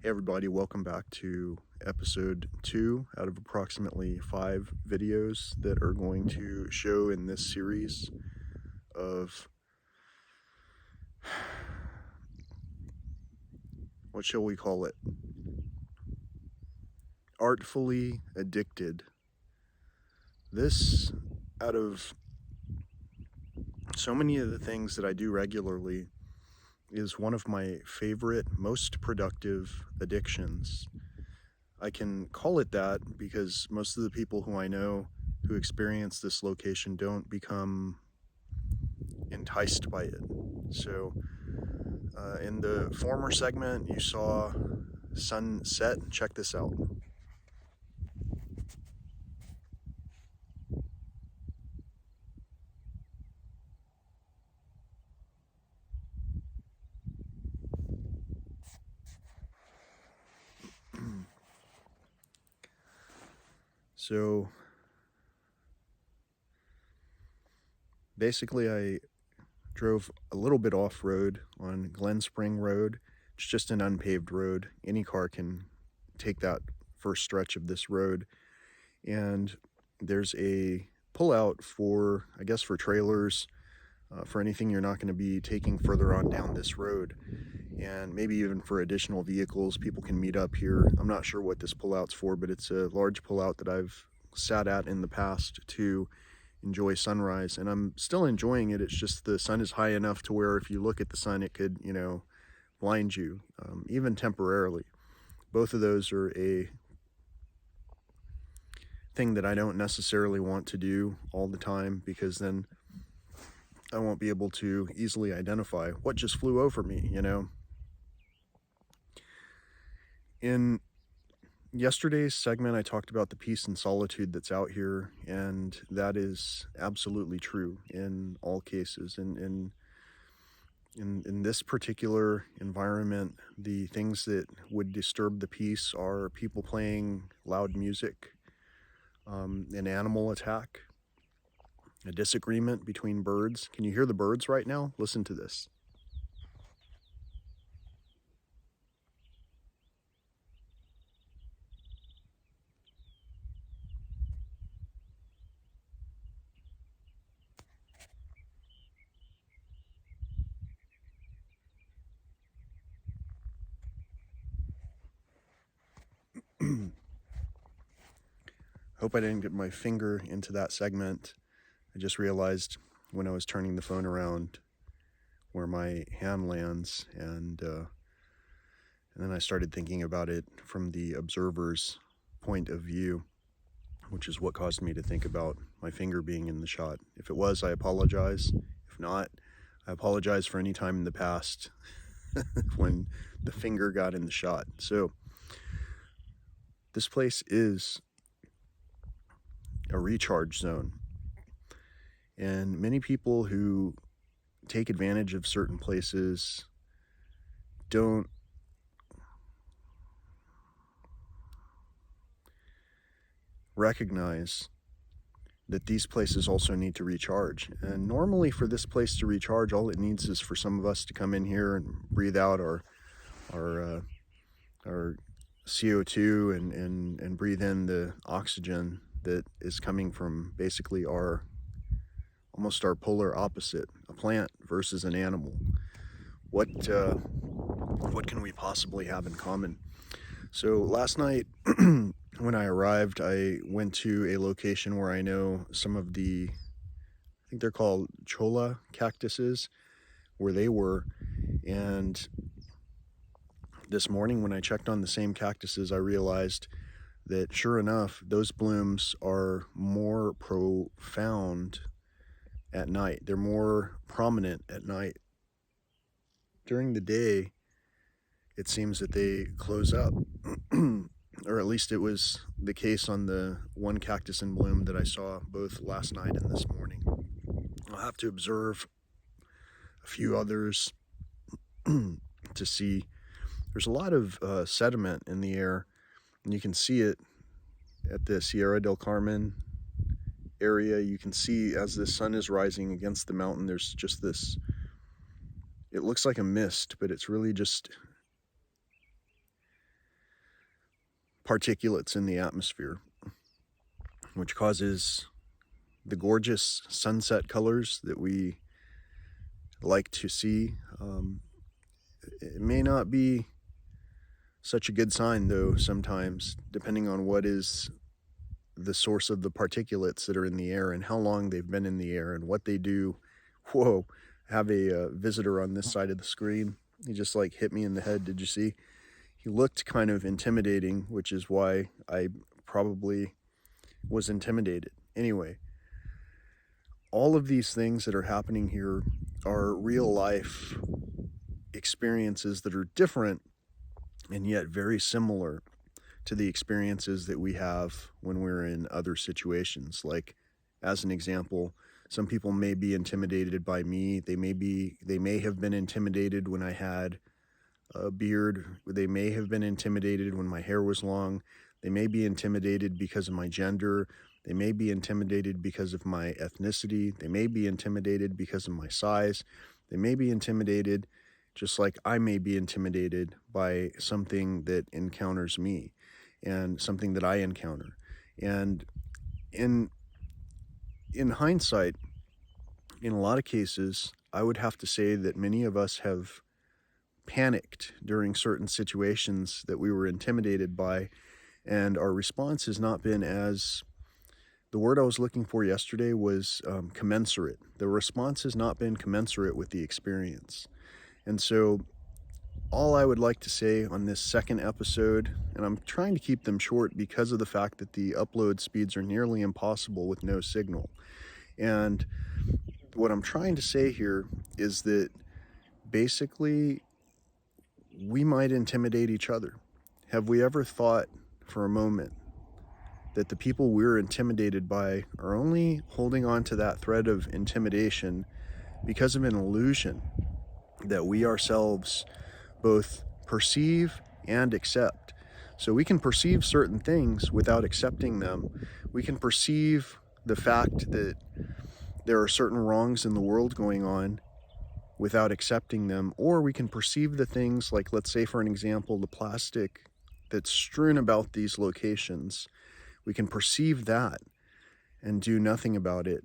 Hey everybody, welcome back to episode 2 out of approximately 5 videos that are going to show in this series of, what shall we call it? Artfully addicted. This, out of so many of the things that I do regularly, is one of my favorite, most productive addictions. I can call it that because most of the people who I know who experience this location don't become enticed by it. So in the former segment you saw sunset. Check this out. So basically I drove a little bit off-road on Glen Spring Road. It's just an unpaved road. Any car can take that first stretch of this road, and there's a pullout for, I guess, for trailers, for anything you're not going to be taking further on down this road, and maybe even for additional vehicles. People can meet up here. I'm not sure what this pullout's for, but it's a large pullout that I've sat at in the past to enjoy sunrise, and I'm still enjoying it. It's just the sun is high enough to where if you look at the sun it could, blind you, even temporarily. Both of those are a thing that I don't necessarily want to do all the time, because then I won't be able to easily identify what just flew over me, In yesterday's segment, I talked about the peace and solitude that's out here, and that is absolutely true in all cases. In this particular environment, the things that would disturb the peace are people playing loud music, an animal attack, a disagreement between birds. Can you hear the birds right now? Listen to this. Hope I didn't get my finger into that segment. I just realized when I was turning the phone around where my hand lands, and then I started thinking about it from the observer's point of view, which is what caused me to think about my finger being in the shot. If it was, I apologize. If not, I apologize for any time in the past when the finger got in the shot. So this place is a recharge zone, and many people who take advantage of certain places don't recognize that these places also need to recharge. And normally for this place to recharge, all it needs is for some of us to come in here and breathe out our CO2 and breathe in the oxygen that is coming from basically almost our polar opposite, a plant versus an animal. What can we possibly have in common? So last night when I arrived, I went to a location where I know some of the, I think they're called cholla cactuses, where they were. And this morning when I checked on the same cactuses, I realized that sure enough, those blooms are more profound at night. They're more prominent at night. During the day, it seems that they close up. Or at least it was the case on the one cactus in bloom that I saw both last night and this morning. I'll have to observe a few others to see. There's a lot of sediment in the air, and you can see it at the Sierra del Carmen area. You can see as the sun is rising against the mountain, there's just this, it looks like a mist, but it's really just particulates in the atmosphere, which causes the gorgeous sunset colors that we like to see. It may not be such a good sign, though, sometimes, depending on what is the source of the particulates that are in the air and how long they've been in the air and what they do. Whoa, I have a visitor on this side of the screen. He just like hit me in the head. Did you see? He looked kind of intimidating, which is why I probably was intimidated. Anyway, all of these things that are happening here are real life experiences that are different and yet very similar to the experiences that we have when we're in other situations. Like, as an example, some people may be intimidated by me. They may have been intimidated when I had a beard. They may have been intimidated when my hair was long. They may be intimidated because of my gender. They may be intimidated because of my ethnicity. They may be intimidated because of my size. They may be intimidated just like I may be intimidated by something that encounters me and something that I encounter. And in hindsight, in a lot of cases, I would have to say that many of us have panicked during certain situations that we were intimidated by, and our response has not been as, the word I was looking for yesterday was commensurate. The response has not been commensurate with the experience. And so all I would like to say on this second episode, and I'm trying to keep them short because of the fact that the upload speeds are nearly impossible with no signal. And what I'm trying to say here is that basically we might intimidate each other. Have we ever thought for a moment that the people we're intimidated by are only holding on to that thread of intimidation because of an illusion that we ourselves both perceive and accept? So we can perceive certain things without accepting them. We can perceive the fact that there are certain wrongs in the world going on without accepting them, or we can perceive the things like, let's say for an example, the plastic that's strewn about these locations. We can perceive that and do nothing about it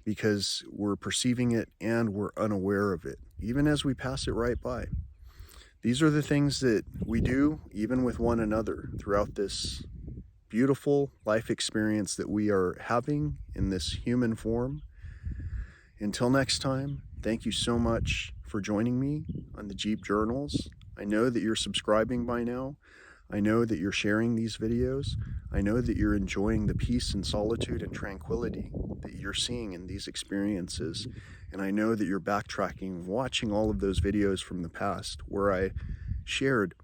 because we're perceiving it and we're unaware of it, even as we pass it right by. These are the things that we do even with one another throughout this beautiful life experience that we are having in this human form. Until next time, thank you so much for joining me on the Jeep Journals. I know that you're subscribing by now. I know that you're sharing these videos. I know that you're enjoying the peace and solitude and tranquility that you're seeing in these experiences. And I know that you're backtracking, watching all of those videos from the past where I shared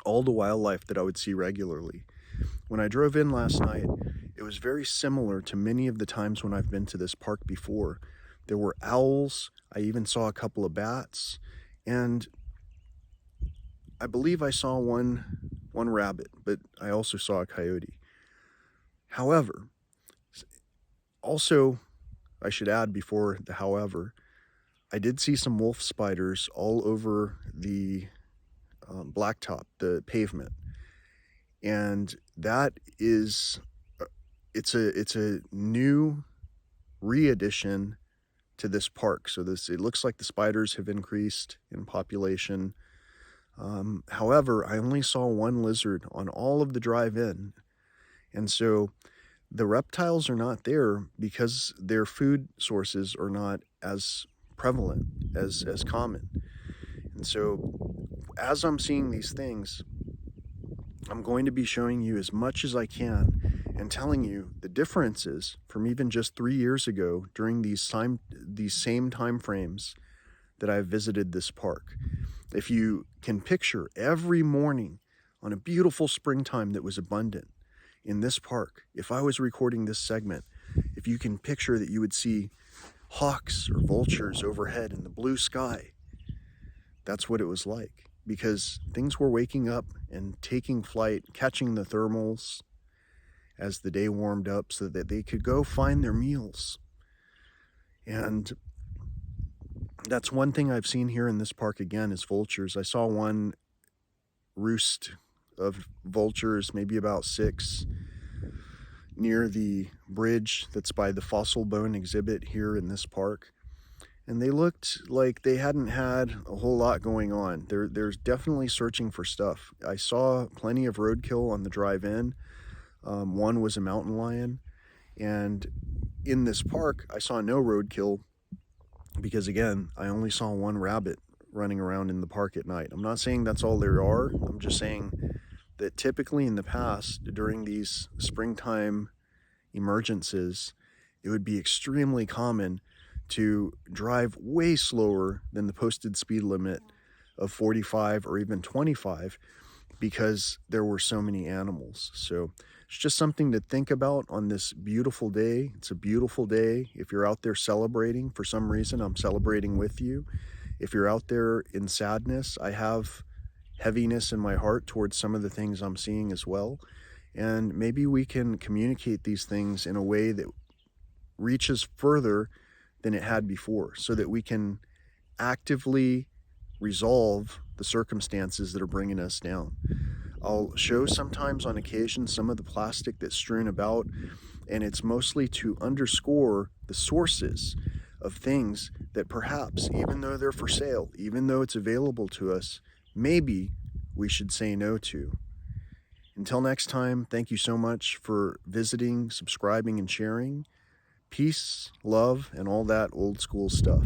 all the wildlife that I would see regularly. When I drove in last night, it was very similar to many of the times when I've been to this park before. There were owls. I even saw a couple of bats, and I believe I saw one rabbit, but I also saw a coyote. However, also, I should add before the however, I did see some wolf spiders all over the blacktop, the pavement, and that is, it's a new re-addition to this park. So it looks like the spiders have increased in population. However, I only saw one lizard on all of the drive-in. And so the reptiles are not there because their food sources are not as prevalent, as common. And so as I'm seeing these things, I'm going to be showing you as much as I can and telling you the differences from even just 3 years ago during these same time frames that I've visited this park. If you can picture every morning on a beautiful springtime that was abundant in this park, if I was recording this segment, if you can picture that you would see hawks or vultures overhead in the blue sky, that's what it was like, because things were waking up and taking flight, catching the thermals as the day warmed up so that they could go find their meals. And that's one thing I've seen here in this park again is vultures. I saw one roost of vultures, maybe about 6, near the bridge that's by the fossil bone exhibit here in this park. And they looked like they hadn't had a whole lot going on. They're definitely searching for stuff. I saw plenty of roadkill on the drive in. One was a mountain lion. And in this park, I saw no roadkill because, again, I only saw one rabbit running around in the park at night. I'm not saying that's all there are. I'm just saying that typically in the past, during these springtime emergences, it would be extremely common to drive way slower than the posted speed limit of 45 or even 25 because there were so many animals. So it's just something to think about on this beautiful day. It's a beautiful day. If you're out there celebrating, for some reason, I'm celebrating with you. If you're out there in sadness, I have heaviness in my heart towards some of the things I'm seeing as well. And maybe we can communicate these things in a way that reaches further than it had before, so that we can actively resolve the circumstances that are bringing us down. I'll show sometimes on occasion some of the plastic that's strewn about, and it's mostly to underscore the sources of things that perhaps, even though they're for sale, even though it's available to us, maybe we should say no to. Until next time, thank you so much for visiting, subscribing, and sharing. Peace, love, and all that old school stuff.